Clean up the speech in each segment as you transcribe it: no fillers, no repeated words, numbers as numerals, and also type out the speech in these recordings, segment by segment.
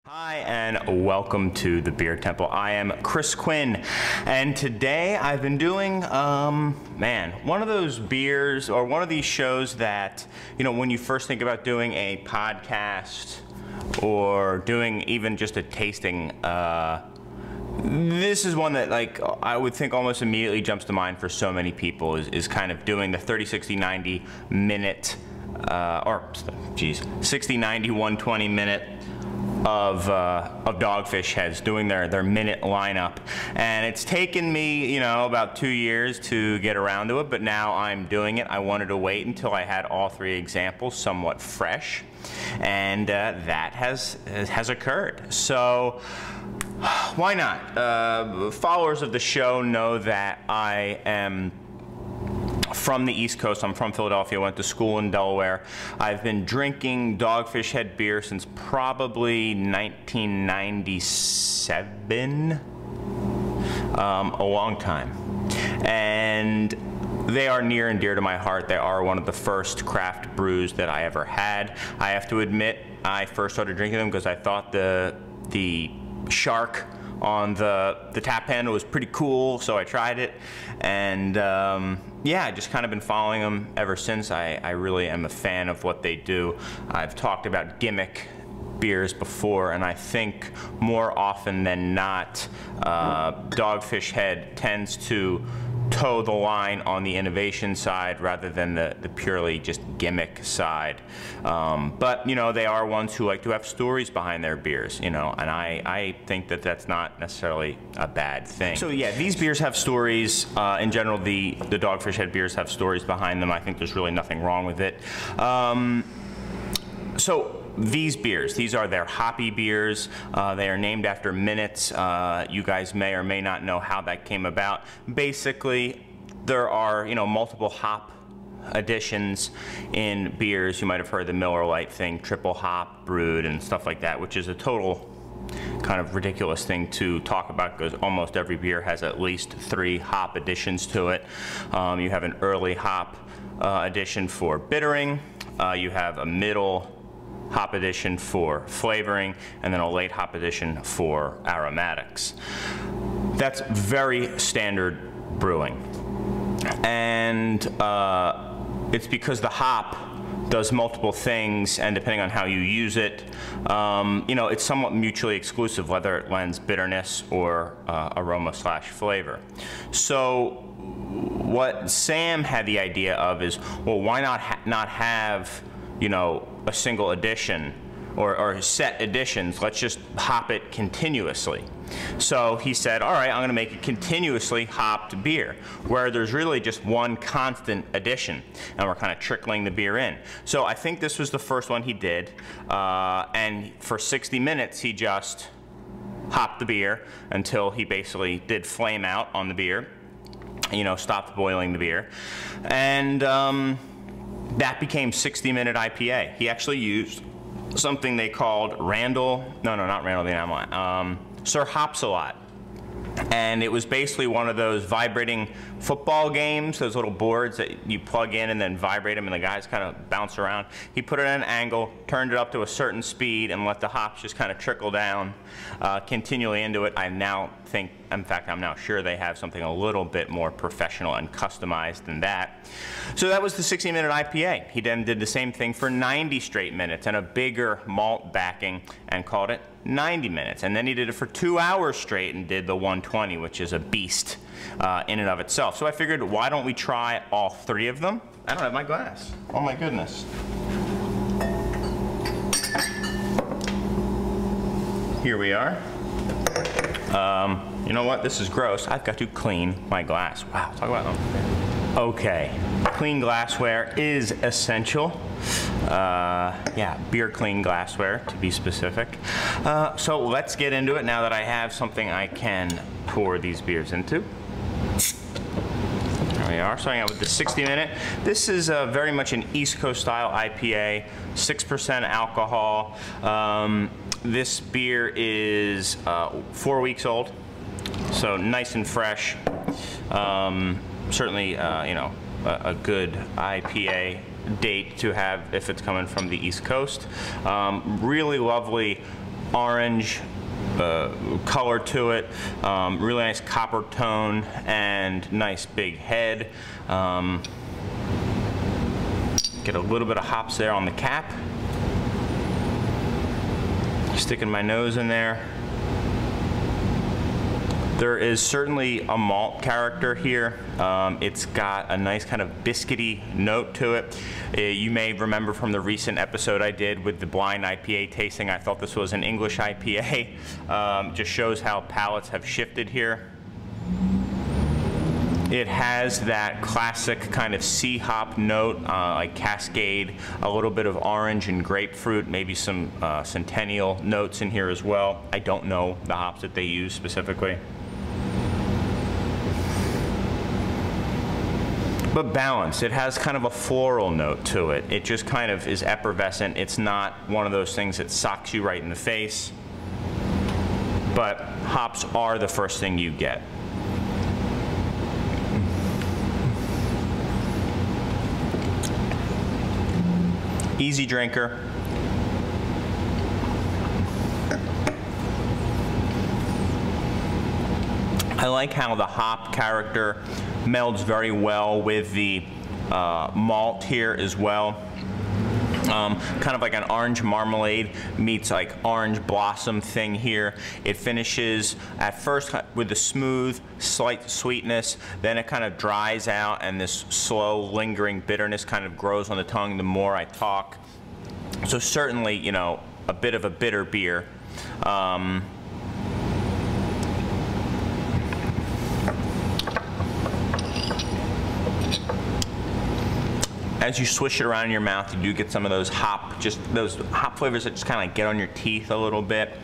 Hi and welcome to the Beer Temple. I am Chris Quinn, and today I've been doing, one of those beers or one of these shows that, you know, when you first think about doing a podcast or doing even just a tasting, this is one that, like, I would think almost immediately jumps to mind for so many people is kind of doing the 30, 60, 90 minute, 60, 90, 120 minute of Dogfish Heads, doing their minute lineup. And it's taken me, you know, about 2 years to get around to it, but now I'm doing it. I wanted to wait until I had all three examples somewhat fresh, and that has occurred. So why not? Followers of the show know that I am from the East Coast. I'm from Philadelphia, went to school in Delaware. I've been drinking Dogfish Head beer since probably 1997, a long time. And they are near and dear to my heart. They are one of the first craft brews that I ever had. I have to admit, I first started drinking them because I thought the shark on the tap handle was pretty cool, so I tried it, and yeah, I just kind of been following them ever since. I really am a fan of what they do. I've talked about gimmick beers before, and I think more often than not, Dogfish Head tends to toe the line on the innovation side rather than the purely just gimmick side. But, you know, they are ones who like to have stories behind their beers, you know, and I think that that's not necessarily a bad thing. So yeah, these beers have stories. In general, the Dogfish Head beers have stories behind them. I think there's really nothing wrong with it. So these beers, these are their hoppy beers. They are named after minutes. You guys may or may not know how that came about. Basically, there are, you know, multiple hop additions in beers. You might have heard the Miller Lite thing, triple hop brewed and stuff like that, which is a total kind of ridiculous thing to talk about because almost every beer has at least 3 hop additions to it. You have an early hop addition for bittering. You have a middle hop addition for flavoring, and then a late hop addition for aromatics. That's very standard brewing. And it's because the hop does multiple things, and depending on how you use it, you know, it's somewhat mutually exclusive, whether it lends bitterness or aroma/flavor. So what Sam had the idea of is, well, why not have, you know, a single addition or set additions? Let's just hop it continuously. So he said, all right, I'm going to make a continuously hopped beer where there's really just one constant addition, and we're kind of trickling the beer in. So I think this was the first one he did, and for 60 minutes he just hopped the beer until he basically did flame out on the beer, you know, stopped boiling the beer, and that became 60-minute IPA. He actually used something they called Sir Hops-a-Lot. And it was basically one of those vibrating football games, those little boards that you plug in and then vibrate them and the guys kind of bounce around. He put it at an angle, turned it up to a certain speed, and let the hops just kind of trickle down continually into it. I now think, in fact, I'm now sure they have something a little bit more professional and customized than that. So that was the 60-minute IPA. He then did the same thing for 90 straight minutes and a bigger malt backing and called it 90 minutes. And then he did it for 2 hours straight and did the 120, which is a beast in and of itself. So I figured, why don't we try all 3 of them? I don't have my glass. Oh my goodness. Here we are. You know what? This is gross. I've got to clean my glass. Wow, talk about them. Okay, clean glassware is essential. Yeah, beer clean glassware to be specific. So let's get into it now that I have something I can pour these beers into. There we are, starting out with the 60-minute. This is very much an East Coast style IPA, 6% alcohol. This beer is 4 weeks old, so nice and fresh. Certainly, you know, a good IPA date to have if it's coming from the East Coast. Really lovely orange color to it, really nice copper tone and nice big head. Get a little bit of hops there on the cap. Sticking my nose in there. There is certainly a malt character here. It's got a nice kind of biscuity note to it. You may remember from the recent episode I did with the blind IPA tasting, I thought this was an English IPA. Just shows how palates have shifted here. It has that classic kind of sea hop note, like Cascade, a little bit of orange and grapefruit, maybe some Centennial notes in here as well. I don't know the hops that they use specifically. But balanced. It has kind of a floral note to it. It just kind of is effervescent. It's not one of those things that socks you right in the face. But hops are the first thing you get. Easy drinker. I like how the hop character melds very well with the malt here as well. Kind of like an orange marmalade meets like orange blossom thing here. It finishes at first with the smooth, slight sweetness, then it kind of dries out and this slow, lingering bitterness kind of grows on the tongue the more I talk. So certainly, you know, a bit of a bitter beer. As you swish it around in your mouth, you do get some of those hop flavors that just kind of get on your teeth a little bit.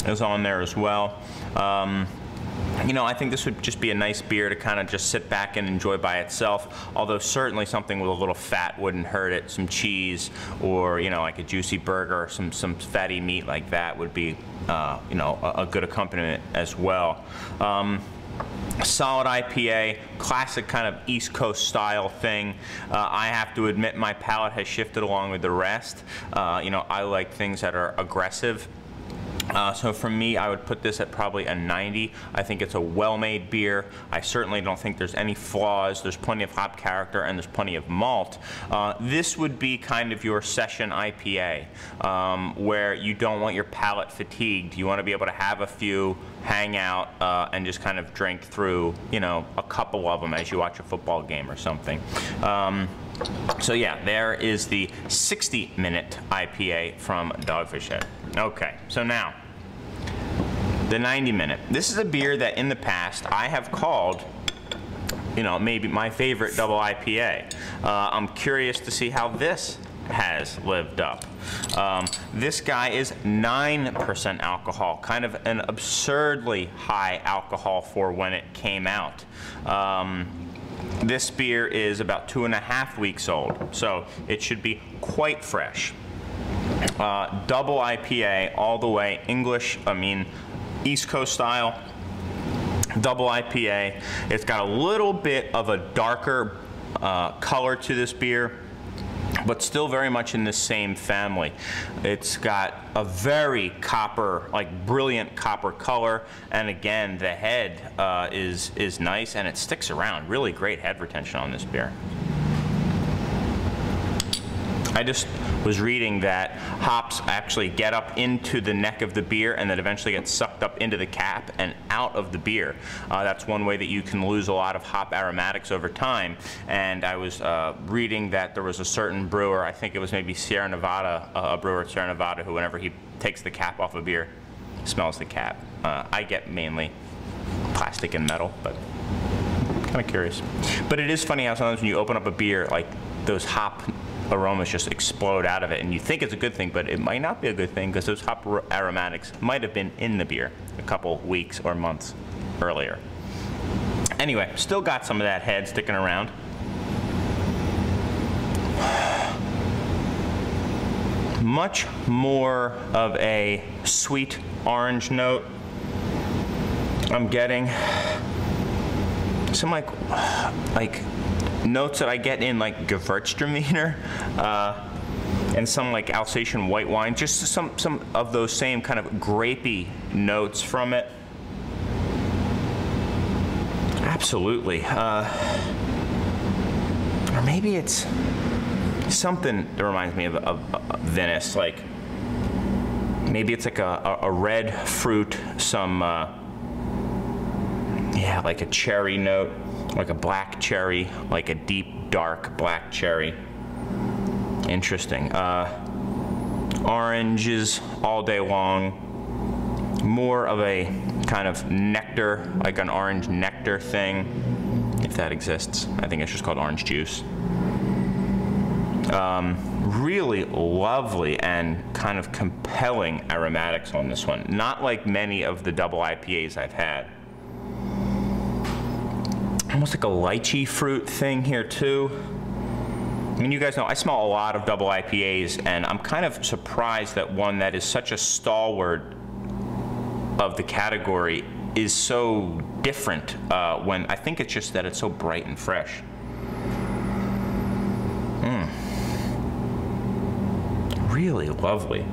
Is on there as well. You know, I think this would just be a nice beer to kind of just sit back and enjoy by itself, although certainly something with a little fat wouldn't hurt it. Some cheese or, you know, like a juicy burger or some fatty meat like that would be, you know, a good accompaniment as well. Solid IPA, classic kind of East Coast style thing. I have to admit my palate has shifted along with the rest. You know, I like things that are aggressive. So for me, I would put this at probably a 90. I think it's a well-made beer. I certainly don't think there's any flaws. There's plenty of hop character and there's plenty of malt. This would be kind of your session IPA, where you don't want your palate fatigued. You want to be able to have a few, hang out, and just kind of drink through, you know, a couple of them as you watch a football game or something. So yeah, there is the 60-minute IPA from Dogfish Head. Okay, so now, the 90-minute. This is a beer that in the past I have called, you know, maybe my favorite double IPA. I'm curious to see how this has lived up. This guy is 9% alcohol, kind of an absurdly high alcohol for when it came out. This beer is about 2.5 weeks old, so it should be quite fresh. Double IPA all the way, East Coast style, double IPA. It's got a little bit of a darker color to this beer, but still very much in the same family. It's got a very copper, like brilliant copper color, and again, the head is nice and it sticks around. Really great head retention on this beer. I just was reading that hops actually get up into the neck of the beer and then eventually get sucked up into the cap and out of the beer. That's one way that you can lose a lot of hop aromatics over time. And I was reading that there was a certain brewer, I think it was maybe Sierra Nevada, a brewer at Sierra Nevada, who whenever he takes the cap off a beer, smells the cap. I get mainly plastic and metal, but kind of curious. But it is funny how sometimes when you open up a beer, like those hop aromas just explode out of it, and you think it's a good thing, but it might not be a good thing because those hop aromatics might have been in the beer a couple weeks or months earlier. Anyway, still got some of that head sticking around. Much more of a sweet orange note. I'm getting some like notes that I get in like Gewürztraminer. and some like Alsatian white wine, just some of those same kind of grapey notes from it. Absolutely. Or maybe it's something that reminds me of Venice, like maybe it's like a red fruit, some yeah, like a cherry note, like a black cherry, like a deep dark black cherry. Interesting. Oranges all day long. More of a kind of nectar, like an orange nectar thing, if that exists. I think it's just called orange juice. Really lovely and kind of compelling aromatics on this one. Not like many of the double IPAs I've had. Almost like a lychee fruit thing here too. I mean, you guys know I smell a lot of double IPAs, and I'm kind of surprised that one that is such a stalwart of the category is so different when I think it's just that it's so bright and fresh. Really lovely.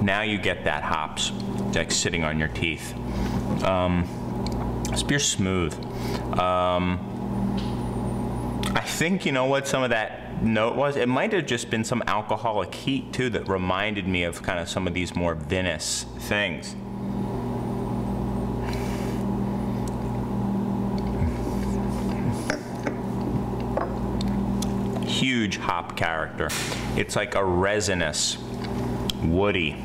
Now you get that hops like sitting on your teeth. This beer's smooth. I think, you know what some of that note was? It might have just been some alcoholic heat too that reminded me of kind of some of these more vinous things. Huge hop character. It's like a resinous, woody,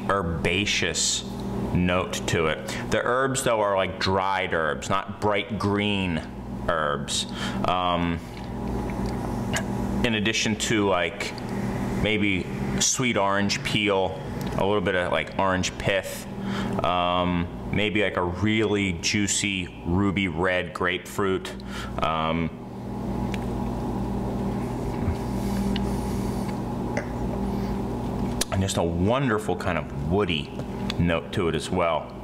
herbaceous note to it. The herbs though are like dried herbs, not bright green herbs. In addition to like maybe sweet orange peel, a little bit of like orange pith, maybe like a really juicy ruby red grapefruit. And just a wonderful kind of woody note to it as well.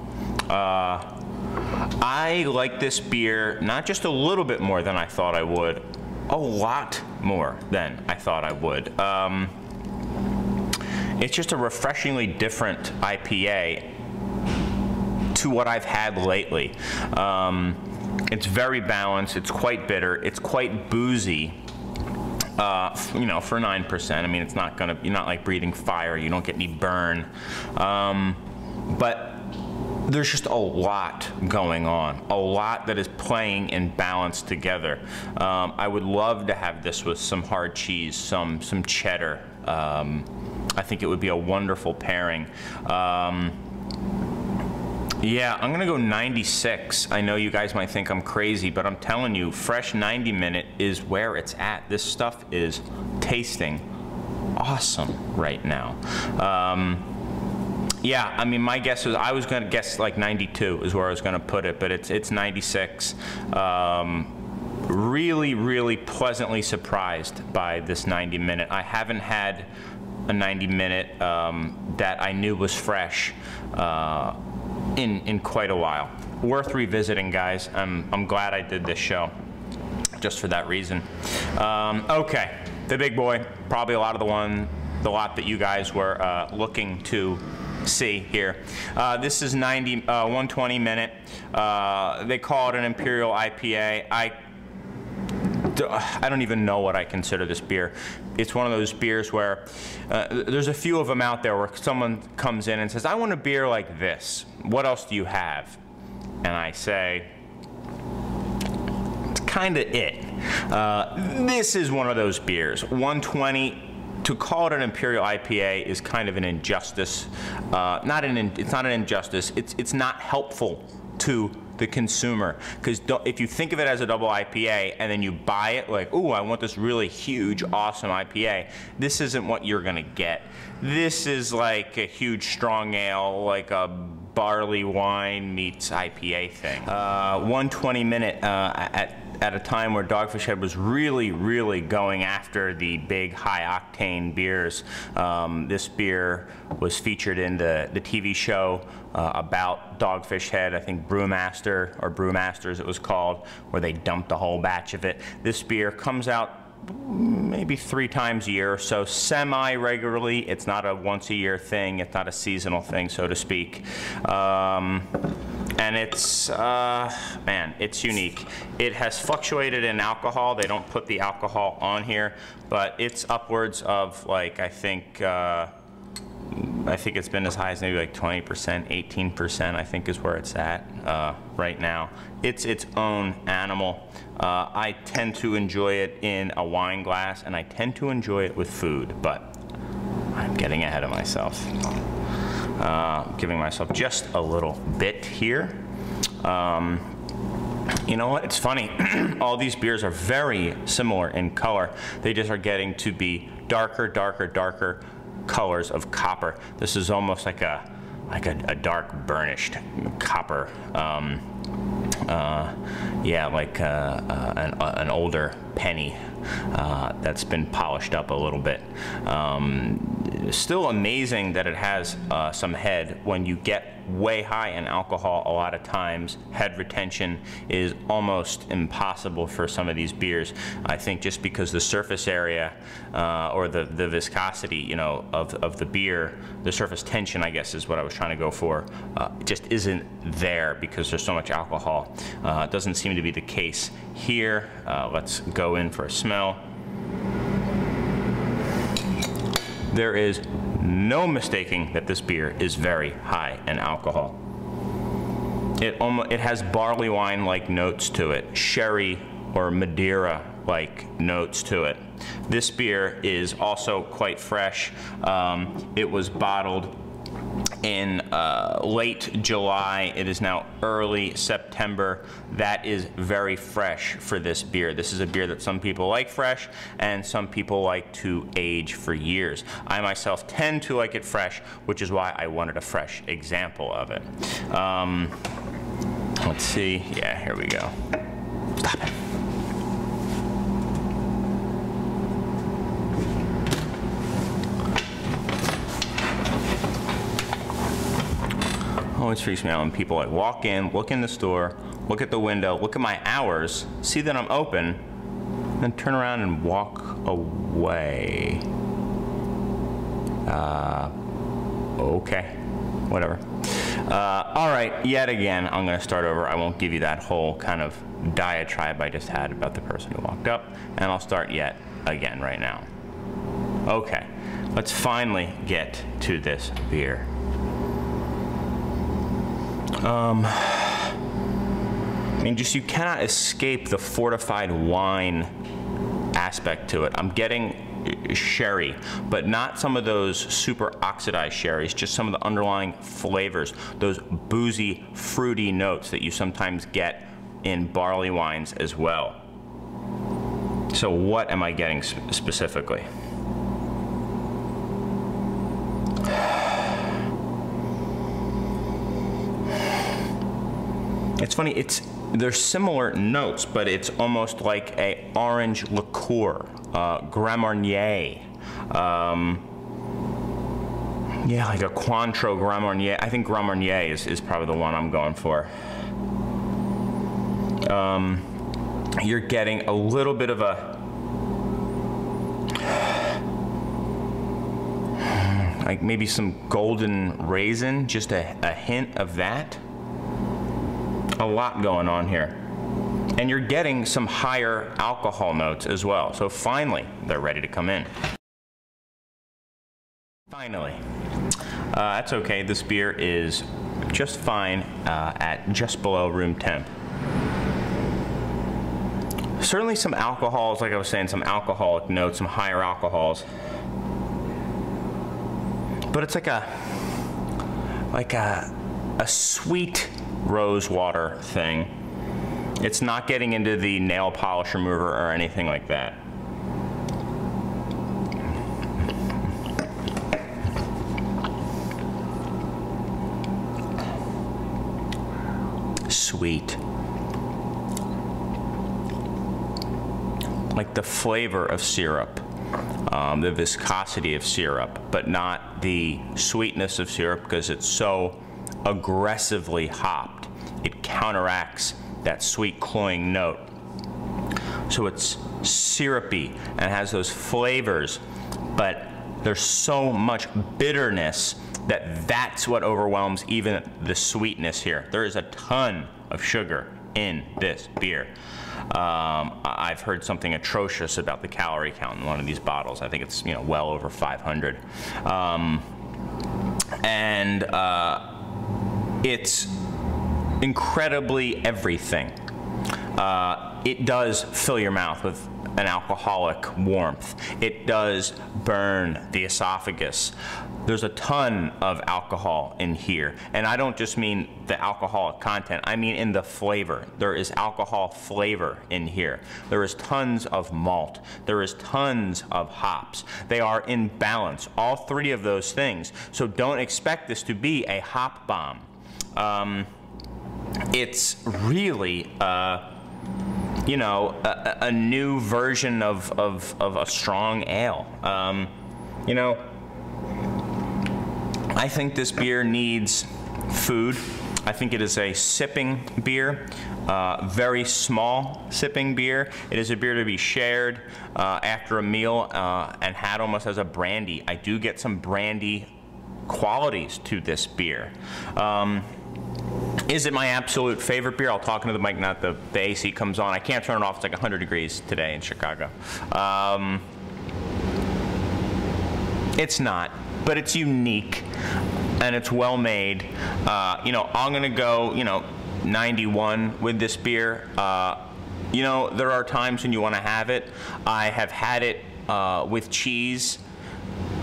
I like this beer not just a little bit more than I thought I would, a lot more than I thought I would. It's just a refreshingly different IPA to what I've had lately. It's very balanced, it's quite bitter, it's quite boozy. You know, for 9%, I mean, it's not gonna, you're not like breathing fire, you don't get any burn. But there's just a lot going on, a lot that is playing in balance together. I would love to have this with some hard cheese, some cheddar. I think it would be a wonderful pairing. Yeah, I'm gonna go 96. I know you guys might think I'm crazy, but I'm telling you, fresh 90 minute is where it's at. This stuff is tasting awesome right now. Yeah, I mean, my guess is I was gonna guess like 92 is where I was gonna put it, but it's 96. Really, really pleasantly surprised by this 90 minute. I haven't had a 90 minute that I knew was fresh in quite a while. Worth revisiting, guys. I'm glad I did this show just for that reason. Okay, the big boy, probably a lot of the lot that you guys were looking to see here. This is 120 minute. They call it an Imperial IPA. I don't even know what I consider this beer. It's one of those beers where there's a few of them out there where someone comes in and says, I want a beer like this. What else do you have? And I say, it's kind of it. This is one of those beers. 120. To call it an Imperial IPA is kind of an injustice. It's not an injustice. It's not helpful to the consumer, because if you think of it as a double IPA and then you buy it like, ooh, I want this really huge, awesome IPA, this isn't what you're gonna get. This is like a huge strong ale, like a barley wine meets IPA thing. 120 minute at at a time where Dogfish Head was really going after the big high-octane beers. This beer was featured in the TV show about Dogfish Head, I think Brewmaster, or Brewmasters it was called, where they dumped a whole batch of it. This beer comes out maybe 3 times a year, so semi-regularly. It's not a once-a-year thing. It's not a seasonal thing, so to speak. And it's, man, it's unique. It has fluctuated in alcohol. They don't put the alcohol on here, but it's upwards of, like, I think it's been as high as maybe like 20%, 18%, I think is where it's at right now. It's its own animal. I tend to enjoy it in a wine glass, and I tend to enjoy it with food, but I'm getting ahead of myself. Giving myself just a little bit here. You know what, it's funny. All these beers are very similar in color. They just are getting to be darker colors of copper. This is almost like a dark burnished copper. Yeah, like an older penny that's been polished up a little bit. Still amazing that it has some head. When you get way high in alcohol, a lot of times head retention is almost impossible for some of these beers. I think just because the surface area or the viscosity, you know, of the beer, the surface tension, I guess is what I was trying to go for, just isn't there because there's so much alcohol. It doesn't seem to be the case here. Let's go in for a smell. There is no mistaking that this beer is very high in alcohol. It has barley wine-like notes to it, sherry or Madeira-like notes to it. This beer is also quite fresh. It was bottled in late July. It is now early September. That is very fresh for this beer. This is a beer that some people like fresh and some people like to age for years. I myself tend to like it fresh, which is why I wanted a fresh example of it. Let's see. Yeah, here we go. Stop it. Always freaks me out when people like walk in, look in the store, look at the window, look at my hours, see that I'm open, then turn around and walk away. Okay, whatever. All right, yet again, I'm gonna start over. I won't give you that whole kind of diatribe I just had about the person who walked up, and I'll start yet again right now. Okay, let's finally get to this beer. I mean, just you cannot escape the fortified wine aspect to it. I'm getting sherry, but not some of those super oxidized sherries, just some of the underlying flavors, those boozy, fruity notes that you sometimes get in barley wines as well. So what am I getting specifically? It's funny, they're similar notes, but it's almost like a orange liqueur, Grand Marnier. Yeah, like a Cointreau Grand Marnier. I think Grand Marnier is probably the one I'm going for. You're getting a little bit of a, like maybe some golden raisin, just a hint of that. A lot going on here. And you're getting some higher alcohol notes as well. So finally, they're ready to come in. Finally. That's okay. This beer is just fine at just below room temp. Certainly some alcohols, like I was saying, some alcoholic notes, some higher alcohols. But it's like a sweet rose water thing. It's not getting into the nail polish remover or anything like that. Sweet. like the flavor of syrup, the viscosity of syrup, but not the sweetness of syrup because it's so aggressively hopped. It counteracts that sweet cloying note. So it's syrupy and has those flavors, but there's so much bitterness that that's what overwhelms even the sweetness here. There is a ton of sugar in this beer. I've heard something atrocious about the calorie count in one of these bottles. I think it's, you know, well over 500. It's incredibly everything. It does fill your mouth with an alcoholic warmth. It does burn the esophagus. There's a ton of alcohol in here. And I don't just mean the alcoholic content, I mean in the flavor. There is alcohol flavor in here. There is tons of malt. There is tons of hops. They are in balance, all three of those things. So don't expect this to be a hop bomb. It's really, you know, a new version of a strong ale. You know, I think this beer needs food. I think it is a sipping beer, very small sipping beer. It is a beer to be shared after a meal and had almost as a brandy. I do get some brandy qualities to this beer. Is it my absolute favorite beer? I'll talk into the mic, not the AC comes on. I can't turn it off. It's like 100 degrees today in Chicago. It's not, but it's unique and it's well made. You know, I'm gonna go, you know, 91 with this beer. You know, there are times when you want to have it. I have had it with cheese,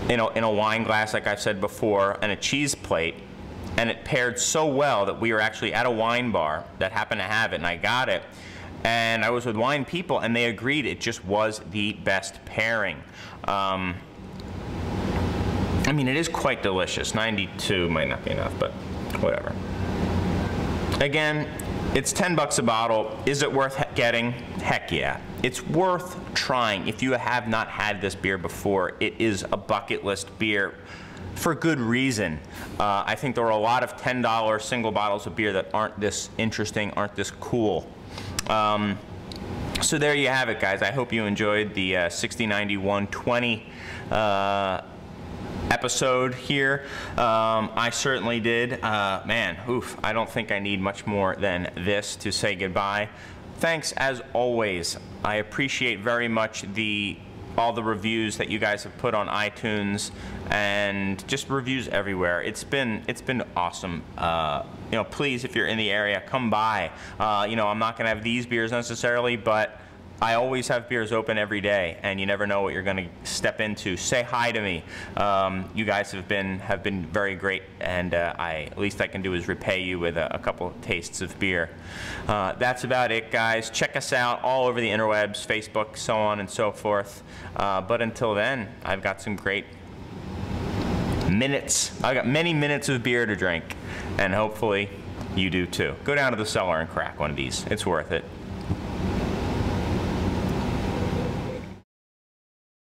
you know, in a wine glass, like I've said before, and a cheese plate. And it paired so well that we were actually at a wine bar that happened to have it, and I got it. And I was with wine people, and they agreed it just was the best pairing. I mean, it is quite delicious. 92 might not be enough, but whatever. Again, it's 10 bucks a bottle. Is it worth getting? Heck yeah. It's worth trying. If you have not had this beer before, it is a bucket list beer. For good reason. I think there are a lot of $10 single bottles of beer that aren't this interesting, aren't this cool. So there you have it, guys. I hope you enjoyed the 60/90/120 episode here. I certainly did. Man, oof, I don't think I need much more than this to say goodbye. Thanks as always. I appreciate very much all the reviews that you guys have put on iTunes and just reviews everywhere. It's been awesome. You know, please, if you're in the area, come by. You know, I'm not gonna have these beers necessarily, but I always have beers open every day, and you never know what you're gonna step into. Say hi to me. You guys have been very great, and least I can do is repay you with a couple tastes of beer. That's about it, guys. Check us out all over the interwebs, Facebook, so on and so forth. But until then, I've got some great minutes. I've got many minutes of beer to drink, and hopefully you do too. Go down to the cellar and crack one of these. It's worth it.